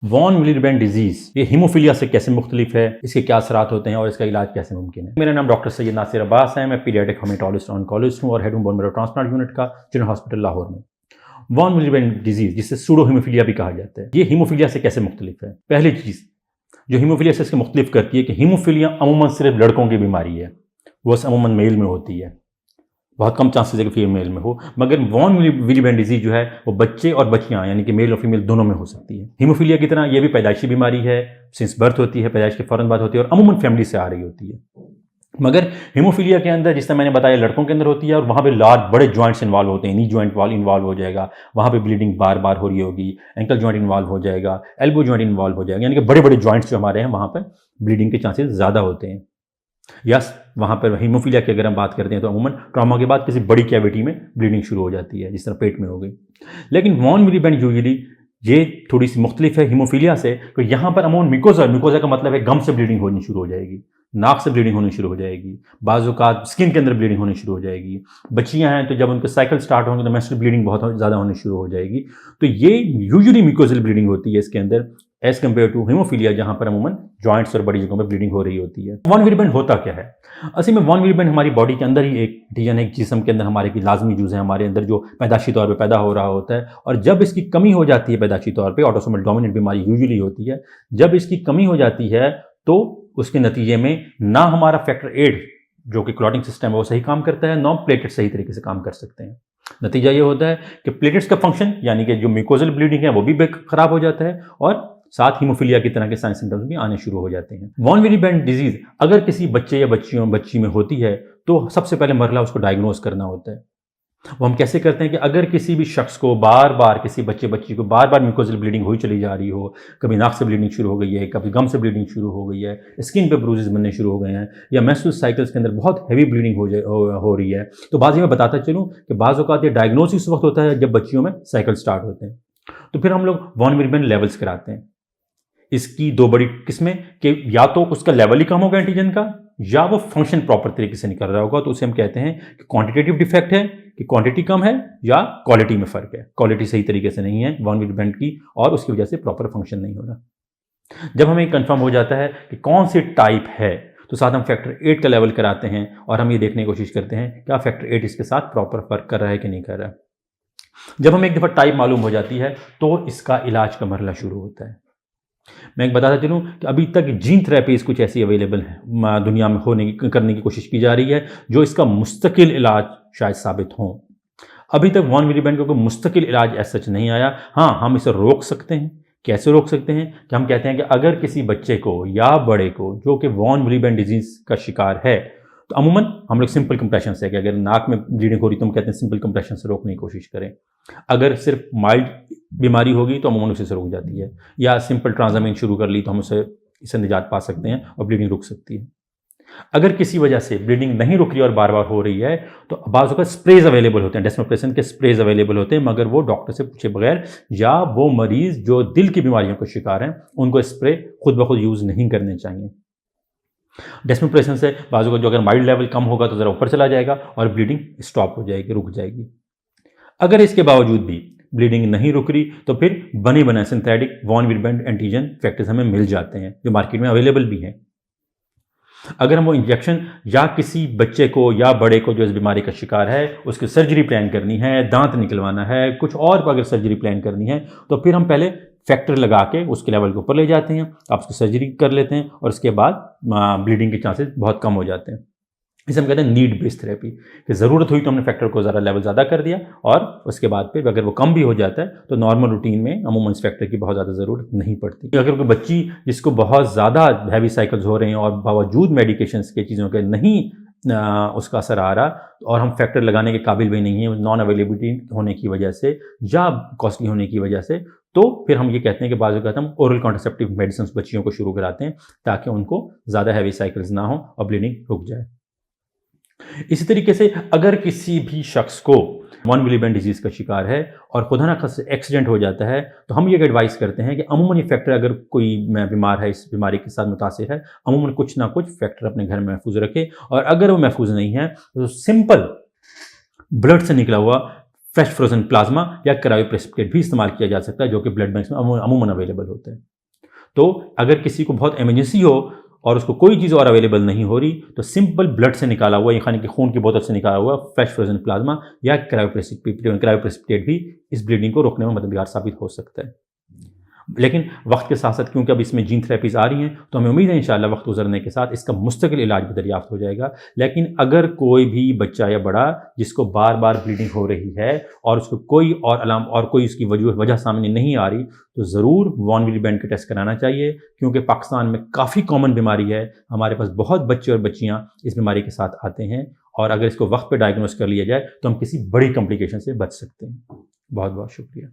Von विलियरबैंड disease ये haemophilia से कैसे मुख्तलिफ है, इसके क्या असरात होते हैं और इसका इलाज कैसे मुमकिन है। मेरा नाम डॉक्टर सैयद नासिर अब्बास है। मैं पीडियाट्रिक हेमेटोलॉजिस्ट ऑन्कोलॉजिस्ट हूँ और हेड हूँ बोन मैरो ट्रांसप्लांट यूनिट का जनरल हॉस्पिटल लाहौर में। वॉन विलियरबैंड डिजीज जिसे सूडो हीमोफीलिया भी कहा जाता है, ये हीमोफीलिया से कैसे मुख्तलिफ है। पहली चीज जो हीमोफीलिया से इसके मुख्तलिफ करती है कि हीमोफीलिया अमूमन सिर्फ लड़कों की बीमारी है, वो अमूमन मेल में होती है, बहुत कम चांसेस है कि फीमेल में हो। मगर वॉन विलियरबैंड डिजीज जो है वो बच्चे और बच्चियां यानी कि मेल और फीमेल दोनों में हो सकती है। हीमोफीलिया की तरह ये भी पैदाइशी बीमारी है, सिंस बर्थ होती है, पैदाइश के फौरन बाद होती है और अमूमन फैमिली से आ रही होती है। मगर हीमोफीलिया के अंदर, जिस तरह मैंने बताया, लड़कों के अंदर होती है और वहाँ पे लार्ज बड़े जॉइंट्स इन्वॉल्व होते हैं, नी जॉइंट इन्वॉल्व हो जाएगा, वहाँ पे ब्लीडिंग बार बार हो रही होगी, एंकल जॉइंट इन्वॉल्व हो जाएगा, एल्बो जॉइंट इन्वॉल्व हो जाएगा, यानी कि बड़े बड़े जॉइंट्स जो हमारे हैं वहाँ पर ब्लीडिंग के चांसेस ज़्यादा होते हैं। यस, वहाँ पर हीमोफीलिया की अगर हम बात करते हैं तो अमूमन ट्रॉमा के बाद किसी बड़ी कैविटी में ब्लीडिंग शुरू हो जाती है, जिस तरह पेट में हो गई। लेकिन वॉन विलियरबैंड यूजुअली ये थोड़ी सी मुख्तलिफ है हीमोफीलिया से, तो यहाँ पर अमूमन मिकोजा का मतलब है गम से ब्लीडिंग होनी शुरू हो जाएगी, नाक से ब्लीडिंग होनी शुरू हो जाएगी, बाज़-औक़ात स्किन के अंदर ब्लीडिंग होनी शुरू हो जाएगी। बच्चियाँ हैं तो जब उनके साइकिल स्टार्ट होंगे तो मेंस्ट्रुअल ब्लीडिंग बहुत ज़्यादा होनी शुरू हो जाएगी। तो ये यूजुअली मिकोजल ब्लीडिंग होती है इसके अंदर, एज कम्पेयर टू हीमोफीलिया जहाँ पर अमूमन जॉइंट्स और बड़ी जगहों पर ब्लीडिंग हो रही होती है। वॉन विलियरबैंड होता क्या है? असल में वॉन विलियरबैंड हमारी बॉडी के अंदर ही एक एंटीजन है, जिस्म के अंदर हमारे की लाजमी जुज़ है हमारे अंदर, जो पैदाशी तौर पर पैदा हो रहा होता है। और जब इसकी कमी हो जाती है पैदाशी तौर पर, ऑटोसोमल डोमिनेंट बीमारी यूजुअली होती है, जब इसकी कमी हो जाती है तो उसके नतीजे में ना हमारा फैक्टर 8 जो कि क्लॉटिंग सिस्टम है वो सही काम करता है, ना प्लेटलेट सही तरीके से काम कर सकते हैं। नतीजा ये होता है कि प्लेटलेट्स का फंक्शन यानी कि जो म्यूकोजल ब्लीडिंग है वो भी खराब हो जाता है और साथ हीमोफीलिया की तरह के साइन सिम्टम्स भी आने शुरू हो जाते हैं। वॉन विलियरबैंड डिजीज अगर किसी बच्चे या बच्ची में होती है तो सबसे पहले मरला उसको डायग्नोज करना होता है। वो हम कैसे करते हैं कि अगर किसी भी शख्स को बार बार, किसी बच्ची को बार बार म्यूकोजल ब्लीडिंग हुई चली जा रही हो, कभी नाक से ब्लीडिंग शुरू हो गई है, कभी गम से ब्लीडिंग शुरू हो गई है, स्किन पे ब्रूजेस बनने शुरू हो गए हैं, या मेंस्ट्रुअल साइकिल्स के अंदर बहुत हैवी ब्लीडिंग हो रही है, तो बाज़ मैं बताता चलूँ कि बाज़ औक़ात ये डायग्नोसिस वक्त होता है जब बच्चियों में साइकिल स्टार्ट होते हैं। तो फिर हम लोग वॉन विलियरबैंड लेवल्स कराते हैं। इसकी दो बड़ी किस्में कि या तो उसका लेवल ही कम होगा एंटीजन का, या वो फंक्शन प्रॉपर तरीके से नहीं कर रहा होगा, तो उसे हम कहते हैं कि क्वांटिटेटिव डिफेक्ट है, कि क्वांटिटी कम है, या क्वालिटी में फ़र्क है, क्वालिटी सही तरीके से नहीं है वॉन विलियरबैंड की और उसकी वजह से प्रॉपर फंक्शन नहीं हो रहा। जब हमें कंफर्म हो जाता है कि कौन सी टाइप है तो साथ हम फैक्टर 8 का लेवल कराते हैं और हम ये देखने की कोशिश करते हैं क्या फैक्टर 8 इसके साथ प्रॉपर फ़र्क कर रहा है कि नहीं कर रहा है। जब हमें एक दफ़ा टाइप मालूम हो जाती है तो इसका इलाज का मरला शुरू होता है। मैं एक बताता चलूँ कि अभी तक जीन थेरेपीज़ कुछ ऐसी अवेलेबल हैं दुनिया में करने की कोशिश की जा रही है जो इसका मुस्तकिल इलाज शायद साबित हों। अभी तक वॉन विलियरबैंड का कोई मुस्तकिल इलाज ऐसा सच नहीं आया। हाँ, हम इसे रोक सकते हैं। कैसे रोक सकते हैं कि हम कहते हैं कि अगर किसी बच्चे को या बड़े को जो कि वॉन विलियरबैंड डिजीज़ का शिकार है, तो अमूमन हम लोग सिंपल कंप्रेशन से, कि अगर नाक में ब्लीडिंग हो रही तो हम कहते हैं सिंपल कंप्रेशन से रोकने की कोशिश करें। अगर सिर्फ माइल्ड बीमारी होगी तो अमूमन उसी से रुक जाती है, या सिंपल ट्रांजामिन शुरू कर ली तो हम इससे निजात पा सकते हैं और ब्लीडिंग रुक सकती है। अगर किसी वजह से ब्लीडिंग नहीं रुक रही और बार बार हो रही है तो बाज़ का स्प्रेज अवेलेबल होते हैं, डेस्मोप्रेसिन के स्प्रेज अवेलेबल होते हैं, मगर वो डॉक्टर से पूछे बगैर, या वो मरीज़ जो दिल की बीमारियों का शिकार हैं उनको स्प्रे खुद ब खुद यूज़ नहीं करने चाहिए। डेस्मोप्रेसिन से बाज़ू का जो अगर माइल्ड लेवल कम होगा तो ज़रा ऊपर चला जाएगा और ब्लीडिंग स्टॉप हो जाएगी, रुक जाएगी। अगर इसके बावजूद भी ब्लीडिंग नहीं रुक रही तो फिर बने बनाए सिंथेटिक वॉन विलियरबैंड एंटीजन फैक्टर्स हमें मिल जाते हैं जो मार्केट में अवेलेबल भी हैं। अगर हम वो इंजेक्शन या किसी बच्चे को या बड़े को जो इस बीमारी का शिकार है उसकी सर्जरी प्लान करनी है, दांत निकलवाना है, कुछ और अगर सर्जरी प्लान करनी है, तो फिर हम पहले फैक्टर लगा के उसके लेवल के ऊपर ले जाते हैं, आप उसकी सर्जरी कर लेते हैं और उसके बाद ब्लीडिंग के चांसेस बहुत कम हो जाते हैं। इसे हम कहते हैं नीड बेस्ड थेरेपी, कि ज़रूरत हुई तो हमने फैक्टर को ज़रा लेवल ज़्यादा कर दिया और उसके बाद फिर अगर वो कम भी हो जाता है तो नॉर्मल रूटीन में अमूमन इस फैक्टर की बहुत ज़्यादा ज़रूरत नहीं पड़ती। अगर कोई बच्ची जिसको बहुत ज़्यादा हैवी साइकिल्स हो रहे हैं और बावजूद मेडिकेशंस के चीज़ों के नहीं उसका असर आ रहा और हम फैक्टर लगाने के काबिल भी नहीं है नॉन अवेलेबिलिटी होने की वजह से या कॉस्टली होने की वजह से, तो फिर हम ये कहते हैं कि बाज़ औक़ात हम ओरल कॉन्ट्रासेप्टिव मेडिसिन बच्चियों को शुरू कराते हैं ताकि उनको ज़्यादा हैवी साइकिल्स ना हो और ब्लीडिंग रुक जाए। इसी तरीके से अगर किसी भी शख्स को वॉन विलियरबैंड डिजीज़ का शिकार है और खुदा ना खास्ता एक्सीडेंट हो जाता है तो हम ये एडवाइस करते हैं कि अमूमन ये फैक्टर, अगर कोई बीमार है, इस बीमारी के साथ मुतासिर है, अमूमन कुछ ना कुछ फैक्टर अपने घर में महफूज रखे, और अगर वो महफूज नहीं है तो सिंपल ब्लड से निकला हुआ फ्रेश फ्रोजन प्लाज्मा या क्रायोप्रेसिपिटेट भी इस्तेमाल किया जा सकता है जो कि ब्लड बैंक में अमूमन अवेलेबल होते हैं। तो अगर किसी को बहुत इमरजेंसी हो और उसको कोई चीज़ और अवेलेबल नहीं हो रही तो सिंपल ब्लड से निकाला हुआ यानी कि खून की बोतल से निकाला हुआ फ्रेश फ्रोजन प्लाज्मा या क्रायोप्रेसिपिटेट भी इस ब्लीडिंग को रोकने में मददगार साबित हो सकता है। लेकिन वक्त के साथ साथ क्योंकि अब इसमें जीन थेरेपीज़ आ रही हैं तो हमें उम्मीद है इंशाल्लाह वक्त गुजरने के साथ इसका मुस्तकिल इलाज भी दरियाफ्त हो जाएगा। लेकिन अगर कोई भी बच्चा या बड़ा जिसको बार बार ब्लीडिंग हो रही है और उसको कोई और अलाम और कोई उसकी वजह सामने नहीं आ रही तो ज़रूर वॉन विली बैंड का टेस्ट कराना चाहिए, क्योंकि पाकिस्तान में काफ़ी कॉमन बीमारी है। हमारे पास बहुत बच्चे और बच्चियाँ इस बीमारी के साथ आते हैं और अगर इसको वक्त पर डायग्नोस कर लिया जाए तो हम किसी बड़ी कॉम्प्लिकेशन से बच सकते हैं। बहुत बहुत शुक्रिया।